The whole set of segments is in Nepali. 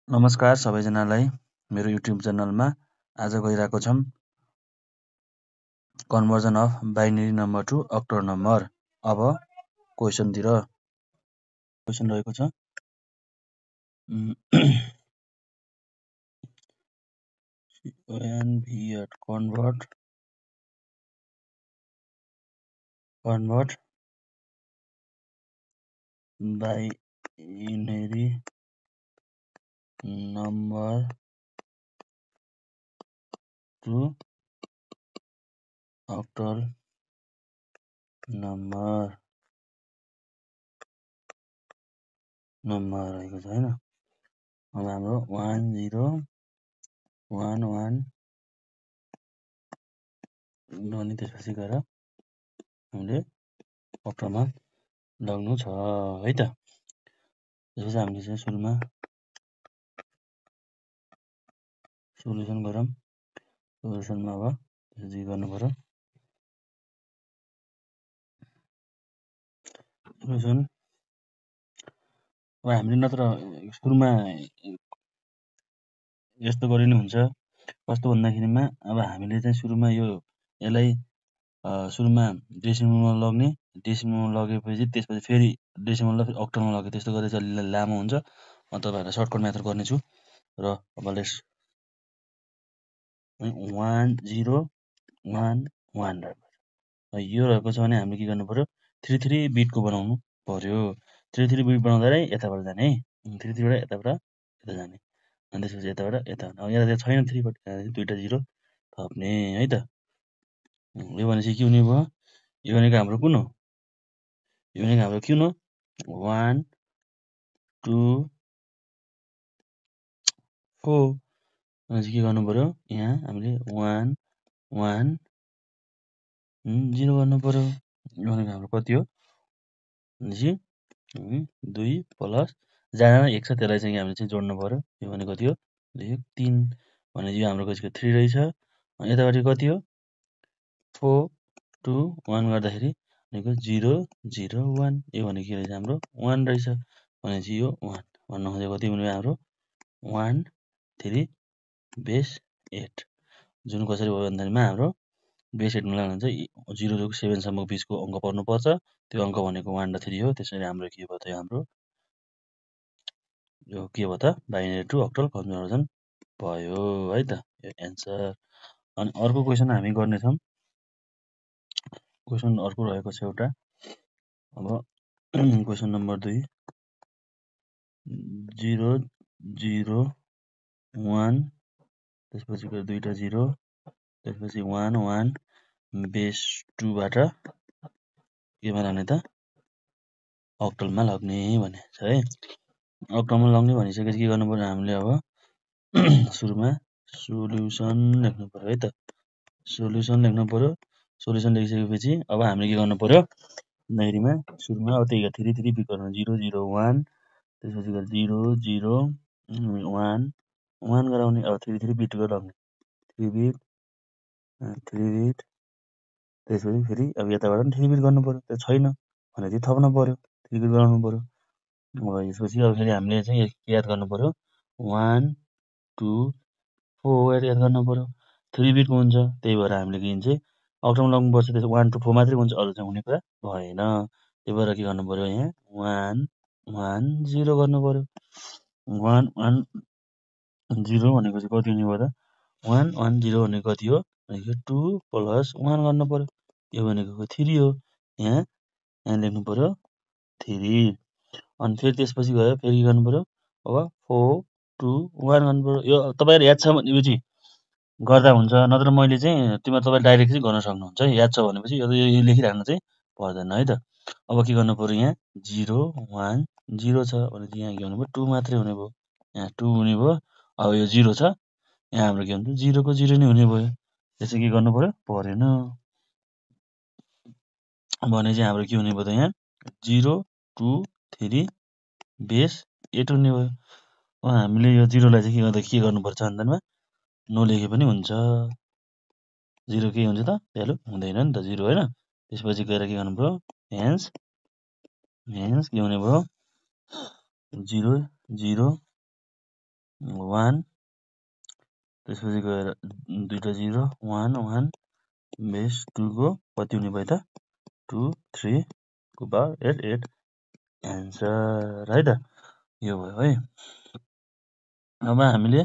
नमस्कार सबैजनालाई मेरो युट्युब च्यानलमा आज गइरहेको छौं conversion of binary number to octal number. अब क्वेसनतिर क्वेसन रहेको छ convert binary number to octal number रहेको छ हैन। अब हाम्रो 1011 अनि त्यसपछि गएर हामीले अक्टलमा लग्नु छ है त। त्यसपछि हामीले चाहिँ सुरुमा सोलुसन गरौँ। सोलुसनमा अब त्यसपछि गर्नु पर्यो सोलुसन। अब हामीले नत्र सुरुमा यस्तो गरिनु हुन्छ कस्तो भन्दाखेरिमा अब हामीले चाहिँ सुरुमा यसलाई सुरुमा डेसिमलमा लग्ने, डेसिमलमा लगेपछि त्यसपछि फेरि डेसिमललाई फेरि अक्टलमा लगे, त्यस्तो गर्दै चाहिँ लामो हुन्छ। तपाईहरुलाई सर्टकट मेथड गर्नेछु र अब लेट्स 1011 यो रहेको छ भने हामीले के गर्नु पर्यो 33 बिटको बनाउनु पर्यो। 33 बिट बनाउँदा यताबाट जाने है, 33 बाट यताबाट यता जाने अनि त्यसपछि यताबाट यता। अब यहाँ छैन 3 बट दुईटा 0 थप्ने है त। यो भनेपछि के हुने भयो, यो भनेको हाम्रो कुन हो, यो भनेको हाम्रो कुन हो 1 2 4 भनेपछि के गर्नु पर्यो यहाँ हामीले 1 1 0 गर्नु पर्यो। यो भनेको हाम्रो कति हो भनेपछि 2 प्लस जहाँ 1 छ त्यसलाई चाहिँ हामीले चाहिँ जोड्नु पर्यो। यो भनेको कति हो 2 3 भनेपछि यो हाम्रो कतिको 3 रहेछ। अनि यतापट्टि कति हो 4 2 1 गर्दाखेरि भनेको 0 0 1 यो भनेको के रहेछ हाम्रो 1 रहेछ। भनेपछि यो 1 भन्नु खोजेको कति भन्यो हाम्रो 1 3 बेस 8 जुन कसरी भयो भन्दामा हाम्रो बेस 8 मा लाग्नु चाहिँ 0 देखि 7 सम्मको बीचको अङ्क पर्नुपर्छ। त्यो अङ्क भनेको 1 र 3 हो। त्यसैले हाम्रो के भयो त हाम्रो यो के भयो त बाइनरी टु अक्टल कन्भर्जन भयो है त यो एन्सर। अनि अर्को क्वेसन हामी गर्ने छौं। क्वेसन अर्को रहेको छ एउटा। अब क्वेसन नम्बर 2 0 0 1 त्यसपछि दुईटा 0 त्यसपछि 1 1 बेस 2 बाट केमा लाग्ने त अक्टलमा लग्ने भने छ है। अक्टलमा लग्ने भनिसकेपछि के गर्नु पर्यो हामीले अब सुरुमा सोलुसन लेख्नु पर्यो है त। सोलुसन लेख्नु पर्यो। सोलुसन लेखिसकेपछि अब हामीले के गर्नु पर्यो भन्दाखेरिमा सुरुमा अब त्यही 3 3 बिट गर्नु 0 0 1 त्यसपछि 0 0 1 1 गराउने। अब 3 3 बिट लग्ने 3 बिट त्यसपछि फेरि अब यताबाट पनि 3 बिट गर्नु पर्यो। त्यो छैन भनेपछि थप्नु पर्यो 3 बिट गराउनु पर्यो। अब यसपछि अब फेरि हामीले चाहिँ याद गर्नु पर्यो 1 2 4 याद गर्नु पर्यो। 3 बिटको हुन्छ त्यही भएर हामीले के हुन्छ अक्टलमा लग्नु पर्छ। त्यसो 1 2 4 मात्रै हुन्छ, अरु चाहिँ हुने कुरा भएन। त्यही भएर के गर्नु पर्यो यहाँ 1 1 0 गर्नु पर्यो। 1 1 0 भनेको चाहिँ कति हुने भयो त 1 1 0 भनेको कति हो भनेको 2 प्लस 1 गर्नु पर्यो। यो भनेको 3 हो। यहाँ लेख्नु पर्यो 3 अनि फेरि त्यसपछि गएर फेरि के गर्नु पर्यो अब 4 2 1 गर्नु पर्यो। यो तपाईहरु याद छ भनेपछि गर्दा हुन्छ, नत्र मैले चाहिँ तपाईले डाइरेक्ट चाहिँ गर्न सक्नुहुन्छ है। याद छ भनेपछि यो लेखिराख्नु चाहिँ पर्दैन है त। अब के गर्नु पर्यो यहाँ 0 1 0 छ भनेपछि यहाँ के गर्नु पर्यो 2 मात्रै हुने भयो। यहाँ 2 हुने भयो। अब यो 0 छ यहाँ हाम्रो के हुन्छ 0 को 0 नै हुने भयो। त्यसै के गर्नु पर्यो परेन भने चाहिँ हाम्रो के हुने भयो त यहाँ 0 2 3 बेस 8 हुने भयो। हामीले यो 0 लाई चाहिँ के गर्नुपर्छ भन्दामा नलेखे पनि हुन्छ। 0 के हुन्छ त भ्यालु हुँदैन नि त 0 हैन। त्यसपछि गएर के गर्नु पर्यो हेन्स के हुने भयो 0 0 1 त्यसपछि गएर दुईटा 0 1 1 बेस 2 को कति हुने भयो त 2 3 को पावर 8 8 एन्सर है त यो भयो है अब हामीले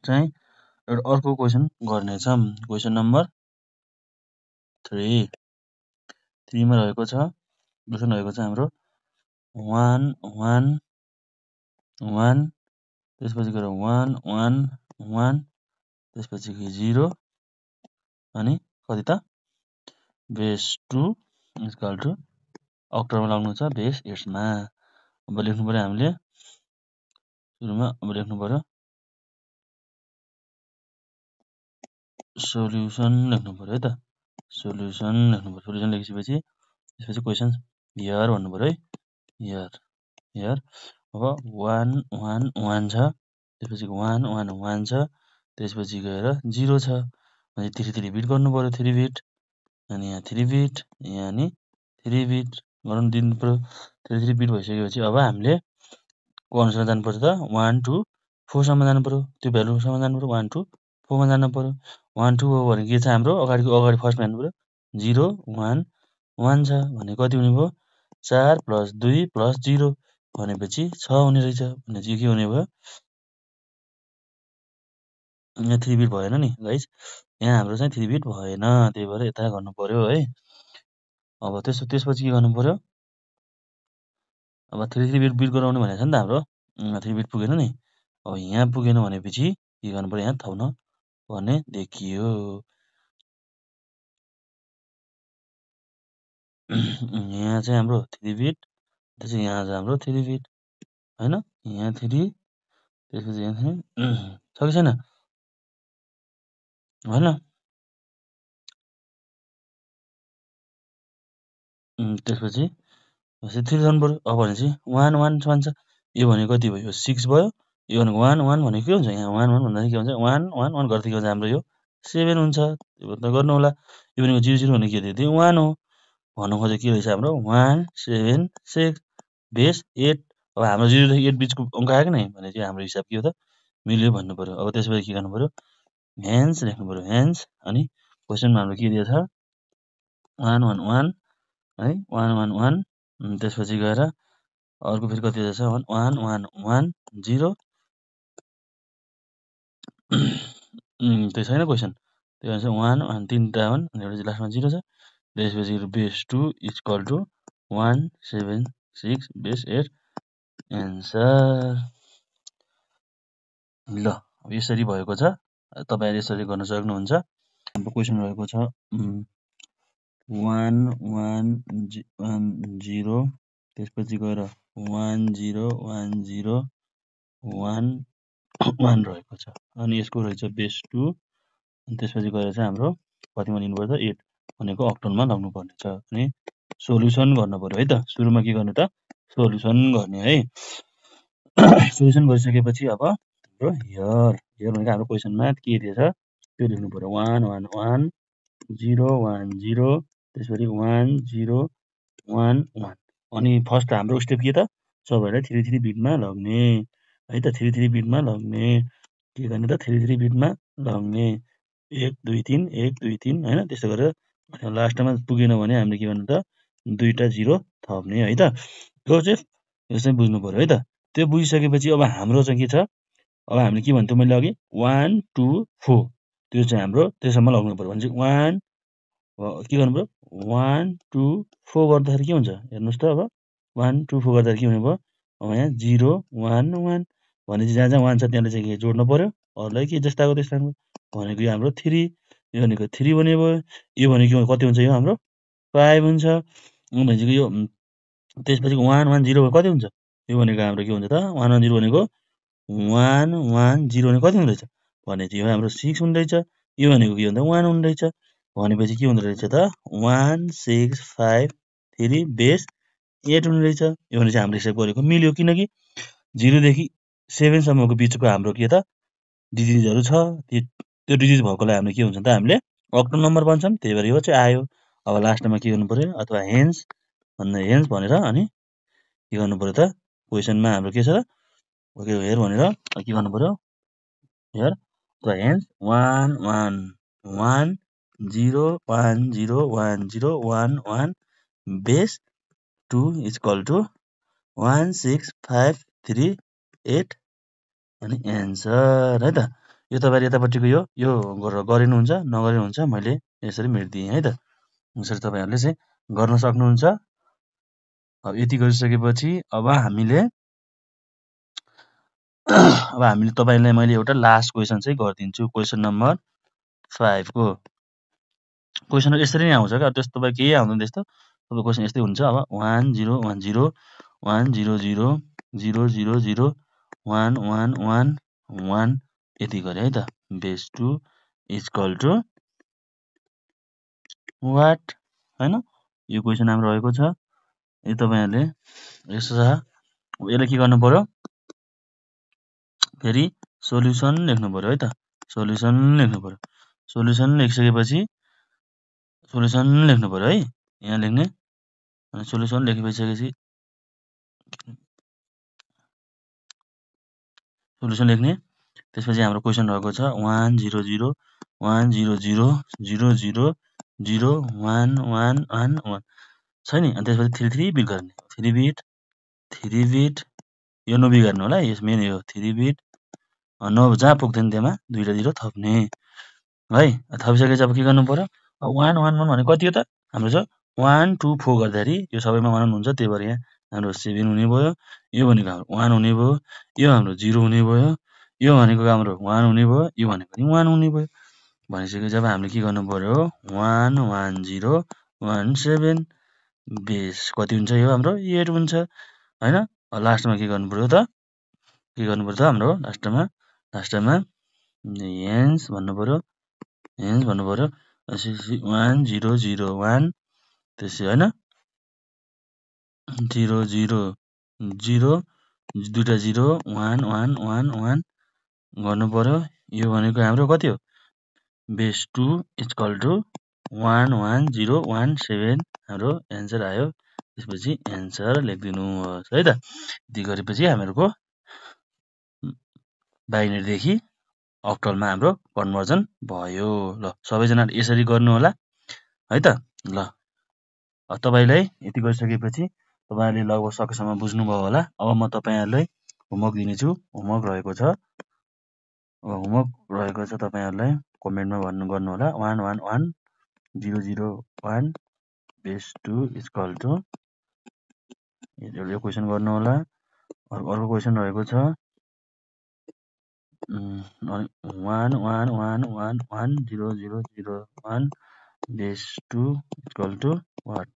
चाहिँ एउटा अर्को क्वेशन गर्नेछौँ क्वेशन नम्बर 3 मा रहेको छ क्वेशन रहेको छ हाम्रो 1 1 1 त्यसपछि गएर 1 1 1 त्यसपछि 0 अनि कति त बेस 2 इक्वल टु अक्टरमा लाउनु छ बेस 8 मा अब लेख्नु पर्यो हामीले सुरुमा अब लेख्नु पर्यो सोल्युसन लेख्नु पर्यो है त सोल्युसन लेख्नु पर्यो सोल्युसन लेखिसकेपछि त्यसपछि क्वेशन हियर भन्नु पर्यो है हियर अब 1 1 1 छ त्यसपछि 1 1 1 छ त्यसपछि गएर 0 छ अनि 3 बिट गर्नु पर्यो 3 बिट अनि यहाँ 3 बिट यहाँ नि 3 बिट गराउन दिनु पर्यो 3 बिट भइसकेपछि अब हामीले को अनुसार जानु पर्छ त 1 2 4 सम्म जानु पर्यो त्यो भ्यालु सम्म जानु पर्यो 1 2 4 मा जानु पर्यो 1 2 हो भने के छ हाम्रो अगाडि फर्स्टमा हेर्नु पर्यो 0 1 1 छ भने कति हुने भयो 4 + 2 + 0 भनेपछि 6 हुने रहेछ भनेपछि के हुने भयो यहाँ 3 बिट भएन नि गाइस यहाँ हाम्रो चाहिँ 3 बिट भएन त्यही भएर यता गर्नु पर्यो है अब त्यसपछि के गर्नु पर्यो अब 3 बिट गराउनु भनेको छ नि त हाम्रो 3 बिट पुगेन नि अब यहाँ पुगेन भनेपछि के गर्नु पर्यो यहाँ थप्न पर्ने देखियो यहाँ चाहिँ हाम्रो 3 बिट त्यसपछि यहाँ चाहिँ हाम्रो 3 बिट हैन यहाँ 3 त्यसपछि यहाँ छ कि छैन हैन त्यसपछि 3 गर्नु पर्यो अब भनेपछि 1 1 छ यो भनेको कति भयो 6 भयो यो भनेको 1 1 भनेको के हुन्छ यहाँ 1 1 भन्दाखेरि के हुन्छ 1 1 1 गर्दै के हुन्छ हाम्रो यो 7 हुन्छ त्यो त गर्नु होला यो भनेको 0 0 भनेको के त्यो 1 हो भन्नु खोजेको के रहेछ हाम्रो 1 7 6 बेस 8 अब हाम्रो 0 देखि 8 बिचको अङ्क आयो कि नै भने चाहिँ हाम्रो हिसाब के हो त मिल्यो भन्नु पर्यो अब त्यसपछि के गर्नु पर्यो हेन्स लेख्नु पर्यो हेन्स अनि क्वेशनमा हाम्रो के दिएको छ 1 1 1 है 1 1 1 त्यसपछि गएर अर्को फेरि कति दिएको छ 1 1 1 0 त्यो छैन क्वेशन त्यो भन्छ 1 1 3टा 1 अनि एउटा लास्टमा 0 छ त्यसपछि base 2 equal to 1 7 6 base 8 answer ल अब यसरी भएको छ तपाईहरु यसरी गर्न सक्नुहुन्छ हाम्रो क्वेशन रहेको छ 1 1 0 त्यसपछि गएर 1 0 1 0 1 1 रहेको छ अनि यसको रहेछ बेस 2 अनि त्यसपछि गएर चाहिँ हाम्रो कतिमा लिनु पर्छ 8 भनेको अक्टलमा लाउनु पर्ने छ अनि सोल्युसन गर्न पर्यो है त सुरुमा के गर्ने त सोल्युसन गर्ने है सोल्युसन गरिसकेपछि अब हाम्रो हियर भनेको हाम्रो क्वेशनमा के दिएछ त्यो लेख्नु पर्यो 1 1 1 0 1 0 त्यसपछि 1 0 1 1 अनि फर्स्ट हाम्रो स्टेप के त सबैलाई 3 3 बिटमा लग्ने है त 3 3 बिटमा लग्ने के गर्ने त 3 3 बिटमा लग्ने 1 2 3 1 2 3 हैन त्यस्तो गरेर लास्टमा पुगेन भने हामीले के गर्नु त दुईटा 0 थप्ने है त यो चाहिँ बुझ्नु पर्यो है त त्यो बुझिसकेपछि अब हाम्रो चाहिँ के छ अब हामीले के भन्थ्यौं मैले अघि 1 2 4 त्यो चाहिँ हाम्रो त्यसम्म लग्नु पर्यो भने चाहिँ 1 के गर्नु पर्यो 1 2 4 गर्दाखेरि के हुन्छ हेर्नुस् त अब 1 2 4 गर्दाखेरि के हुने भयो अब यहाँ 0 1 1 भनेपछि जहाँ जहाँ 1 छ त्यहाँले चाहिँ के जोड्नु पर्यो अरूलाई के जस्ताको त्यस्तै भनेको यो हाम्रो 3 यो भनेको 3 बने भयो यो भनेको कति हुन्छ यो हाम्रो 5 हुन्छ भनेपछि यो त्यसपछि 1 1 0 कति हुन्छ यो भनेको हाम्रो के हुन्छ त 1 1 0 भनेको 1 1 0 भनेको कति हुँदैछ भनेपछि यो हाम्रो 6 हुँदै छ यो भनेको के हुन्छ 1 हुँदै छ भनेपछि के हुँदै रहेछ त 1 6 5 3 बेस 8 हुने रहेछ यो भने चाहिँ हामीले हिसाब गरेको मिल्यो किनकि 0 देखि 7 सम्मको बिचको हाम्रो के त डिजिटहरु छ त्यो डिजिट भएकोलाई हामीले के हुन्छ त हामीले अक्टल नम्बर भन्छौं त्यही भएर यो चाहिँ आयो अब लास्टमा के गर्नु पर्यो अथवा हेन्स भनेर अनि के गर्नु पर्यो त क्वेसनमा हाम्रो के छ ओके हेयर भनेर के गर्नु पर्यो here the hence 1 1 1 0 1 0 1 0 1 1 base 2 equal to 1 6 5 3 8 अनि एन्सर है त यो तपाईहरु यतापट्टिको यो गरिनुहुन्छ नगरिनुहुन्छ मैले यसरी मेट्दिएँ है त यसरी तपाईहरुले चाहिँ गर्न सक्नुहुन्छ अब यति गरिसकेपछि अब हामीले तपाईलाई मैले एउटा लास्ट क्वेशन चाहिँ गरिदिन्छु क्वेशन नम्बर 5 को क्वेशन यसरी नै आउँछ क्या त्यस्तो तपाईँ केही आउँदैन त्यस्तो तपाईको क्वेशन यस्तै हुन्छ अब 1 0 1 0 1 0 0 0 0 0 1 1 1 1 यति गरे है त बेस 2 इक्वल टु वाट हैन यो क्वेशन हाम्रो रहेको छ यो तपाईहरुले यसो छ यसले के गर्नु पर्यो फेरि सोलुसन लेख्नु पर्यो है त सोलुसन लेख्नु पर्यो सोलुसन लेखिसकेपछि सोलुसन लेख्नु पर्यो है यहाँ लेख्ने अनि सोलुसन लेखिसकेपछि सोलुसन लेख्ने त्यसपछि हाम्रो क्वेशन रहेको छ 1 0 0 1 0 0 0 0 0 1 1 1 1 छ नि अनि त्यसपछि 3 बिट गर्ने 3 बिट यो नबिगार्नु होला यस मेन यो 3 बिट जहाँ पुग्दैन त्यहाँ दुईटा जिरो थप्ने है थपिसकेपछि अब के गर्नु पर्यो 1 1 1 भने कति हो त हाम्रो छ 1 2 4 गर्दाखेरि यो सबैमा 1 हुन्छ त्यही भएर यहाँ हाम्रो 7 हुने भयो यो भनेको हाम्रो 1 हुने भयो यो हाम्रो 0 हुने भयो यो भनेको हाम्रो 1 हुने भयो यो भनेको पनि 1 हुने भयो भनिसकेपछि अब हामीले के गर्नु पर्यो 1 1 0 1 7 बेस कति हुन्छ यो हाम्रो 8 हुन्छ हैन लास्टमा के गर्नु पर्यो त के गर्नु पर्छ हाम्रो लास्टमा हेन्स भन्नु पर्यो 1 0 0 1 त्यसै हैन 0 0 0 दुईटा 0 1 1 1 1 गर्नु पर्यो यो भनेको हाम्रो कति हो बेस 2 इक्वल टु 1 1 0 1 7 हाम्रो एन्सर आयो त्यसपछि एन्सर लेखिदिनुहोस् है त यति गरेपछि हामीहरुको बाइनरीदेखि अक्टलमा हाम्रो कन्भर्जन भयो ल सबैजनाले यसरी गर्नु होला है त ल तपाईलाई यति गरिसकेपछि तपाईहरुले लगभग सकेसम्म बुझ्नुभयो होला अब म तपाईहरुलाई होमवर्क दिनेछु होमवर्क रहेको छ तपाईहरुलाई कमेन्टमा गर्नु होला 1 1 1 0 0 1 बेस 2 इक्वल टु यो क्वेशन गर्नु होला अर्को क्वेशन रहेको छ 1 1 1 1 1 0 0 0 1 बेस 2 इक्वल टु वाट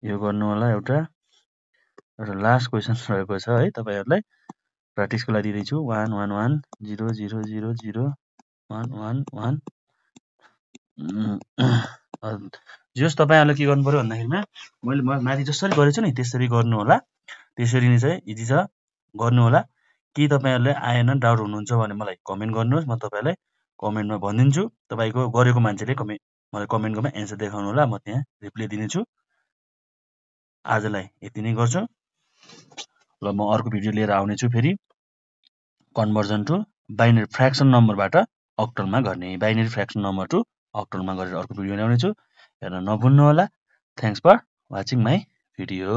यो गर्नु होला एउटा लास्ट क्वेशन रहेको छ है तपाईहरुलाई प्र्याक्टिसको लागि दिदैछु 1 1 1 0 0 0 0 1 1 1 जस तपाईहरुले के गर्नु पर्यो भन्दाखेरिमा मैले माथि जसरी गरेछु नि त्यसरी गर्नु होला त्यसरी नै चाहिँ इजी छ गर्नु होला के तपाईहरुले आएन डाउट हुनुहुन्छ भने मलाई कमेन्ट गर्नुहोस् म तपाईलाई कमेन्टमा भनिदिन्छु तपाईको गरेको मान्छेले मलाई कमेन्टमा एन्सर देखाउनु होला म त्यहाँ रिप्लाई दिनेछु आजलाई यति नै गर्छु ल म अर्को भिडियो लिएर आउने छु फेरि कन्भर्जन टु बाइनरी फ्र्याक्सन नम्बरबाट अक्टलमा गर्ने बाइनरी फ्र्याक्सन नम्बर टु अक्टलमा गरेर अर्को भिडियो ल्याउने छु हेर्न नभुल्नु होला thanks for watching my video